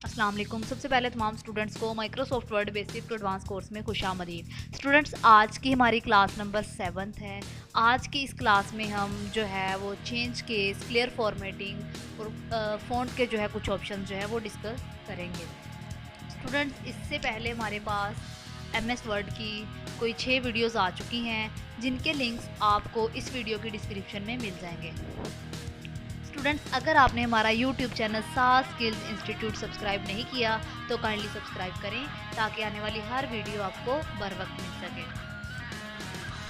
अस्सलाम वालेकुम। सबसे पहले तमाम स्टूडेंट्स को Microsoft Word basic to advance course में खुशामदीद। स्टूडेंट्स, आज की हमारी क्लास नंबर 7th है। आज की इस क्लास में हम जो है वो चेंज केस, क्लियर फॉर्मेटिंग और फ़ॉन्ट के जो है कुछ ऑप्शन जो है वो डिस्कस करेंगे। स्टूडेंट्स, इससे पहले हमारे पास MS वर्ड की कोई 6 वीडियोज़ आ चुकी हैं, जिनके लिंक्स आपको इस वीडियो की डिस्क्रिप्शन में मिल जाएंगे। स्टूडेंट्स, अगर आपने हमारा YouTube चैनल सास स्किल्स इंस्टीट्यूट सब्सक्राइब नहीं किया तो काइंडली सब्सक्राइब करें ताकि आने वाली हर वीडियो आपको बर वक्त मिल सके।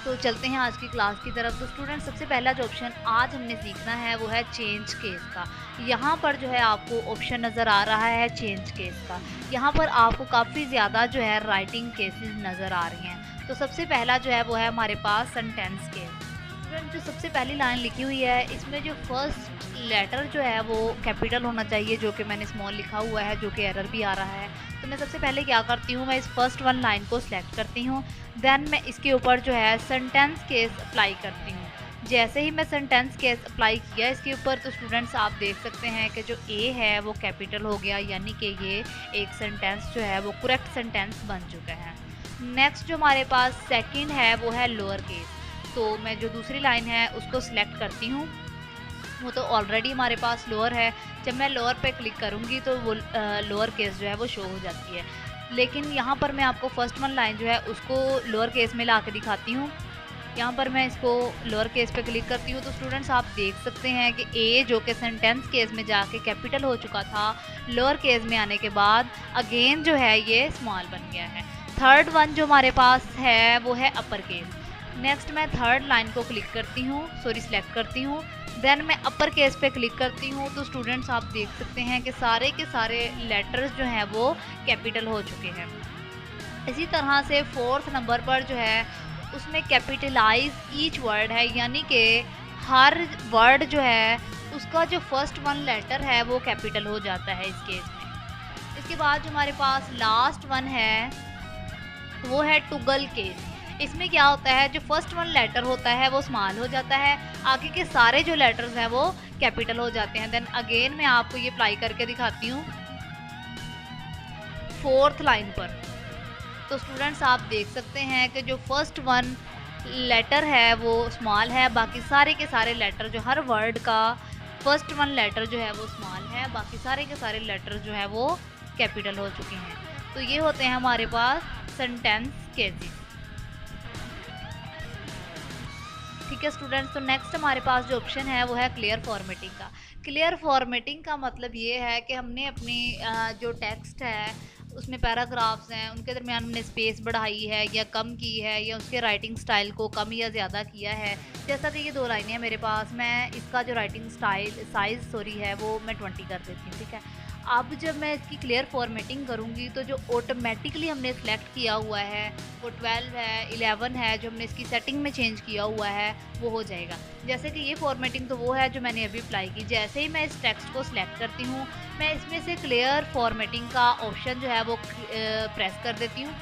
तो चलते हैं आज की क्लास की तरफ। तो स्टूडेंट्स, सबसे पहला जो ऑप्शन आज हमने सीखना है वो है चेंज केस का। यहाँ पर जो है आपको ऑप्शन नज़र आ रहा है चेंज केस का। यहाँ पर आपको काफ़ी ज़्यादा जो है राइटिंग केसेस नज़र आ रही हैं। तो सबसे पहला जो है वो है हमारे पास सेंटेंस केस। स्टूडेंट, जो सबसे पहली लाइन लिखी हुई है इसमें जो फर्स्ट लेटर जो है वो कैपिटल होना चाहिए, जो कि मैंने स्मॉल लिखा हुआ है, जो कि एरर भी आ रहा है। तो मैं सबसे पहले क्या करती हूँ, मैं इस फर्स्ट वन लाइन को सिलेक्ट करती हूँ। देन मैं इसके ऊपर जो है सेंटेंस केस अप्लाई करती हूँ। जैसे ही मैं सेंटेंस केस अप्लाई किया इसके ऊपर, तो स्टूडेंट्स आप देख सकते हैं कि जो ए है वो कैपिटल हो गया, यानी कि ये एक सेंटेंस जो है वो करेक्ट सेंटेंस बन चुका है। नेक्स्ट जो हमारे पास सेकंड है वो है लोअर केस। तो मैं जो दूसरी लाइन है उसको सिलेक्ट करती हूँ, वो तो ऑलरेडी हमारे पास लोअर है। जब मैं लोअर पे क्लिक करूँगी तो वो लोअर केस जो है वो शो हो जाती है। लेकिन यहाँ पर मैं आपको फर्स्ट वन लाइन जो है उसको लोअर केस में ला के दिखाती हूँ। यहाँ पर मैं इसको लोअर केस पे क्लिक करती हूँ तो स्टूडेंट्स आप देख सकते हैं कि ए जो कि सेंटेंस केस में जाके कैपिटल हो चुका था, लोअर केस में आने के बाद अगेन जो है ये स्मॉल बन गया है। थर्ड वन जो हमारे पास है वो है अपर केस। नेक्स्ट मैं थर्ड लाइन को क्लिक करती हूँ, सिलेक्ट करती हूँ। देन मैं अपर केस पे क्लिक करती हूँ तो स्टूडेंट्स आप देख सकते हैं कि सारे के सारे लेटर्स जो हैं वो कैपिटल हो चुके हैं। इसी तरह से फोर्थ नंबर पर जो है उसमें कैपिटलाइज ईच वर्ड है, यानी कि हर वर्ड जो है उसका जो फर्स्ट वन लेटर है वो कैपिटल हो जाता है इस केस में। इसके बाद जो हमारे पास लास्ट वन है वो है टुगल केस। इसमें क्या होता है, जो फर्स्ट वन लेटर होता है वो स्मॉल हो जाता है, आगे के सारे जो लेटर्स हैं वो कैपिटल हो जाते हैं। देन अगेन मैं आपको ये अप्लाई करके दिखाती हूँ फोर्थ लाइन पर। तो स्टूडेंट्स आप देख सकते हैं कि जो फर्स्ट वन लेटर है वो स्मॉल है, बाकी सारे के सारे लेटर जो हर वर्ड का फर्स्ट वन लेटर जो है वो स्मॉल है, बाकी सारे के सारे लेटर जो है वो कैपिटल हो चुके हैं। तो ये होते हैं हमारे पास सेंटेंस केसेस। ठीक है स्टूडेंट्स, तो नेक्स्ट हमारे पास जो ऑप्शन है वो है क्लियर फॉर्मेटिंग का। क्लियर फॉर्मेटिंग का मतलब ये है कि हमने अपनी जो टेक्स्ट है उसमें पैराग्राफ्स हैं उनके दरमियान हमने स्पेस बढ़ाई है या कम की है, या उसके राइटिंग स्टाइल को कम या ज़्यादा किया है। जैसा कि ये दो लाइनें हैं मेरे पास, मैं इसका जो राइटिंग साइज़ है वो मैं 20 कर देती हूँ। ठीक है, अब जब मैं इसकी क्लियर फॉर्मेटिंग करूँगी तो जो ऑटोमेटिकली हमने सेलेक्ट किया हुआ है वो 12 है, 11 है, जो हमने इसकी सेटिंग में चेंज किया हुआ है वो हो जाएगा। जैसे कि ये फॉर्मेटिंग तो वो है जो मैंने अभी अप्लाई की। जैसे ही मैं इस टेक्स्ट को सिलेक्ट करती हूँ, मैं इसमें से क्लियर फॉर्मेटिंग का ऑप्शन जो है वो प्रेस कर देती हूँ।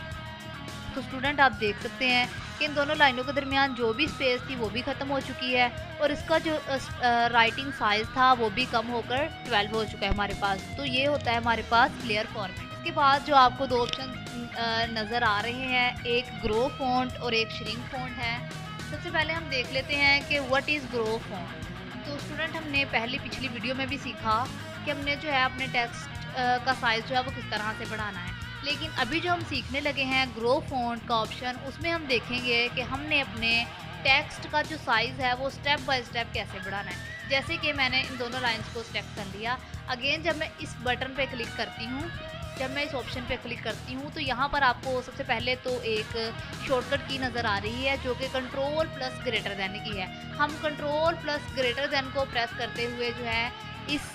तो स्टूडेंट आप देख सकते हैं कि इन दोनों लाइनों के दरमियान जो भी स्पेस थी वो भी ख़त्म हो चुकी है, और इसका जो राइटिंग साइज़ था वो भी कम होकर 12 हो चुका है हमारे पास। तो ये होता है हमारे पास क्लियर फॉर्मेट। इसके बाद जो आपको दो ऑप्शन नज़र आ रहे हैं, एक ग्रो फॉन्ट और एक श्रिंक फॉन्ट है। सबसे पहले हम देख लेते हैं कि व्हाट इज़ ग्रो फॉन्ट। तो स्टूडेंट हमने पिछली वीडियो में भी सीखा कि हमने जो है अपने टेक्स्ट का साइज़ जो है वो किस तरह से बढ़ाना है। लेकिन अभी जो हम सीखने लगे हैं ग्रो फॉन्ट का ऑप्शन, उसमें हम देखेंगे कि हमने अपने टेक्स्ट का जो साइज़ है वो स्टेप बाय स्टेप कैसे बढ़ाना है। जैसे कि मैंने इन दोनों लाइंस को सिलेक्ट कर लिया। अगेन जब मैं इस बटन पे क्लिक करती हूँ, जब मैं इस ऑप्शन पे क्लिक करती हूँ तो यहाँ पर आपको सबसे पहले तो एक शॉर्टकट की नज़र आ रही है जो कि कंट्रोल प्लस ग्रेटर देन की है। हम कंट्रोल प्लस ग्रेटर देन को प्रेस करते हुए जो है इस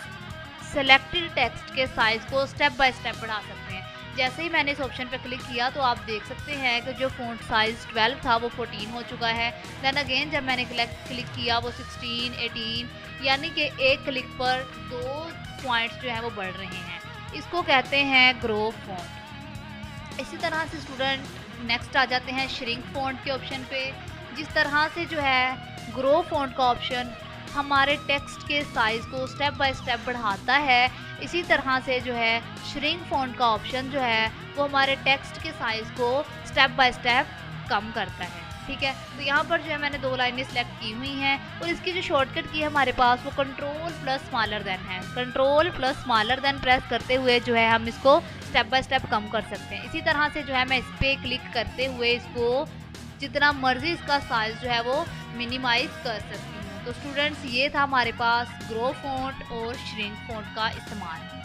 सेलेक्टेड टेक्स्ट के साइज़ को स्टेप बाय स्टेप बढ़ा सकते हैं। जैसे ही मैंने इस ऑप्शन पर क्लिक किया तो आप देख सकते हैं कि जो फ़ॉन्ट साइज़ 12 था वो 14 हो चुका है। देन अगेन जब मैंने क्लिक किया वो 16, 18, यानी कि एक क्लिक पर 2 पॉइंट्स जो हैं वो बढ़ रहे हैं। इसको कहते हैं ग्रो फॉन्ट। इसी तरह से स्टूडेंट नेक्स्ट आ जाते हैं श्रिंक फॉन्ट के ऑप्शन पे। जिस तरह से जो है ग्रो फॉन्ट का ऑप्शन हमारे टेक्स्ट के साइज़ को स्टेप बाय स्टेप बढ़ाता है, इसी तरह से जो है श्रिंक फ़ॉन्ट का ऑप्शन जो है वो हमारे टेक्स्ट के साइज़ को स्टेप बाय स्टेप कम करता है। ठीक है, तो यहाँ पर जो है मैंने 2 लाइनें सेलेक्ट की हुई हैं और इसकी जो शॉर्टकट की है हमारे पास वो कंट्रोल प्लस स्मॉलर देन है। Control plus smaller than press करते हुए जो है हम इसको स्टेप बाय स्टेप कम कर सकते हैं। इसी तरह से जो है मैं इस पर क्लिक करते हुए इसको जितना मर्जी इसका साइज़ जो है वो मिनिमाइज़ कर सकती हूँ। तो स्टूडेंट्स, ये था हमारे पास ग्रो फ़ॉन्ट और श्रिंक फ़ॉन्ट का इस्तेमाल।